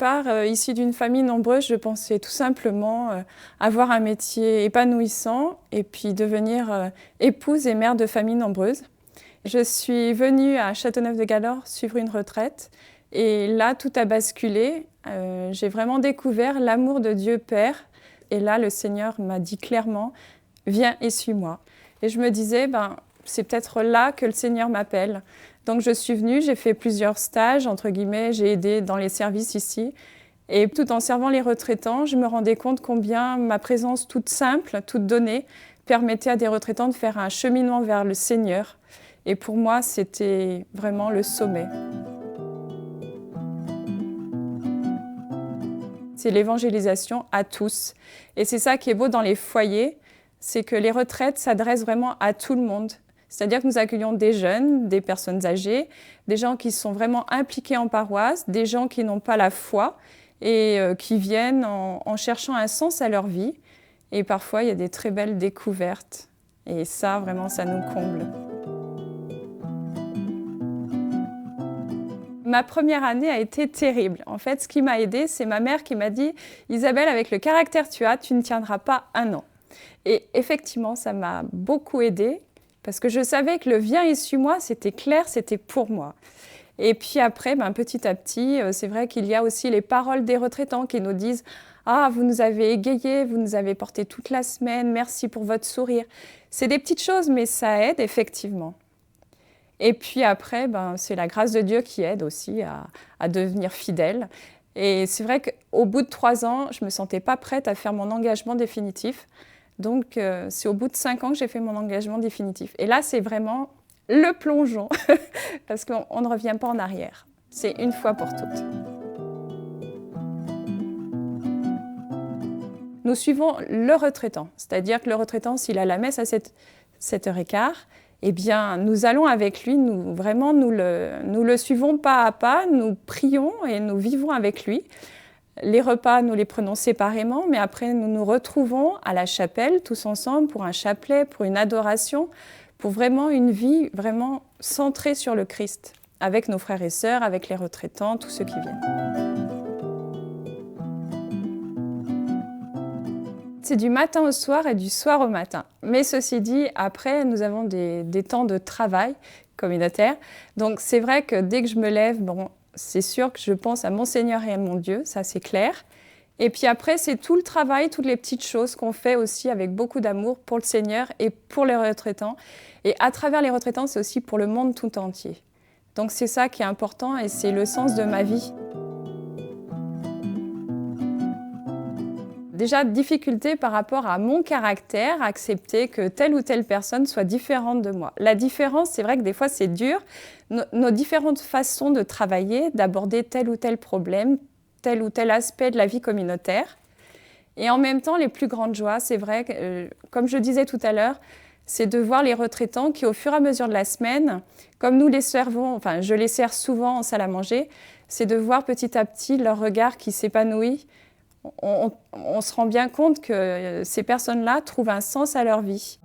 départ, issue d'une famille nombreuse, je pensais tout simplement avoir un métier épanouissant et puis devenir épouse et mère de famille nombreuse. Je suis venue à Châteauneuf-de-Galor suivre une retraite et là, tout a basculé. J'ai vraiment découvert l'amour de Dieu Père. Et là, le Seigneur m'a dit clairement, « Viens et suis-moi ». Et je me disais, c'est peut-être là que le Seigneur m'appelle. Donc je suis venue, j'ai fait plusieurs stages, entre guillemets, j'ai aidé dans les services ici. Et tout en servant les retraitants, je me rendais compte combien ma présence toute simple, toute donnée, permettait à des retraitants de faire un cheminement vers le Seigneur. Et pour moi, c'était vraiment le sommet. C'est l'évangélisation à tous. Et c'est ça qui est beau dans les foyers, c'est que les retraites s'adressent vraiment à tout le monde. C'est-à-dire que nous accueillons des jeunes, des personnes âgées, des gens qui sont vraiment impliqués en paroisse, des gens qui n'ont pas la foi et qui viennent en cherchant un sens à leur vie. Et parfois, il y a des très belles découvertes. Et ça, vraiment, ça nous comble. Ma première année a été terrible. En fait, ce qui m'a aidée, c'est ma mère qui m'a dit « Isabelle, avec le caractère que tu as, tu ne tiendras pas 1 an ». Et effectivement, ça m'a beaucoup aidée parce que je savais que le « Viens et suis-moi », c'était clair, c'était pour moi. Et puis après, petit à petit, c'est vrai qu'il y a aussi les paroles des retraitants qui nous disent « Ah, vous nous avez égayés, vous nous avez portés toute la semaine, merci pour votre sourire ». C'est des petites choses, mais ça aide effectivement. Et puis après, c'est la grâce de Dieu qui aide aussi à devenir fidèle. Et c'est vrai qu'au bout de 3 ans, je ne me sentais pas prête à faire mon engagement définitif. Donc, c'est au bout de 5 ans que j'ai fait mon engagement définitif. Et là, c'est vraiment le plongeon, parce qu'on ne revient pas en arrière. C'est une fois pour toutes. Nous suivons le retraitant, c'est-à-dire que le retraitant, s'il a la messe à 7h15, eh bien, nous allons avec lui, nous le suivons pas à pas, nous prions et nous vivons avec lui. Les repas, nous les prenons séparément, mais après, nous nous retrouvons à la chapelle, tous ensemble, pour un chapelet, pour une adoration, pour vraiment une vie vraiment centrée sur le Christ, avec nos frères et sœurs, avec les retraitants, tous ceux qui viennent. C'est du matin au soir et du soir au matin. Mais ceci dit, après, nous avons des temps de travail communautaire. Donc c'est vrai que dès que je me lève, c'est sûr que je pense à mon Seigneur et à mon Dieu, ça c'est clair. Et puis après, c'est tout le travail, toutes les petites choses qu'on fait aussi avec beaucoup d'amour pour le Seigneur et pour les retraitants. Et à travers les retraitants, c'est aussi pour le monde tout entier. Donc c'est ça qui est important et c'est le sens de ma vie. Déjà, difficulté par rapport à mon caractère, accepter que telle ou telle personne soit différente de moi. La différence, c'est vrai que des fois, c'est dur. Nos différentes façons de travailler, d'aborder tel ou tel problème, tel ou tel aspect de la vie communautaire. Et en même temps, les plus grandes joies, c'est vrai, comme je disais tout à l'heure, c'est de voir les retraitants qui, au fur et à mesure de la semaine, comme nous les servons, enfin, je les sers souvent en salle à manger, c'est de voir petit à petit leur regard qui s'épanouit. On se rend bien compte que ces personnes-là trouvent un sens à leur vie.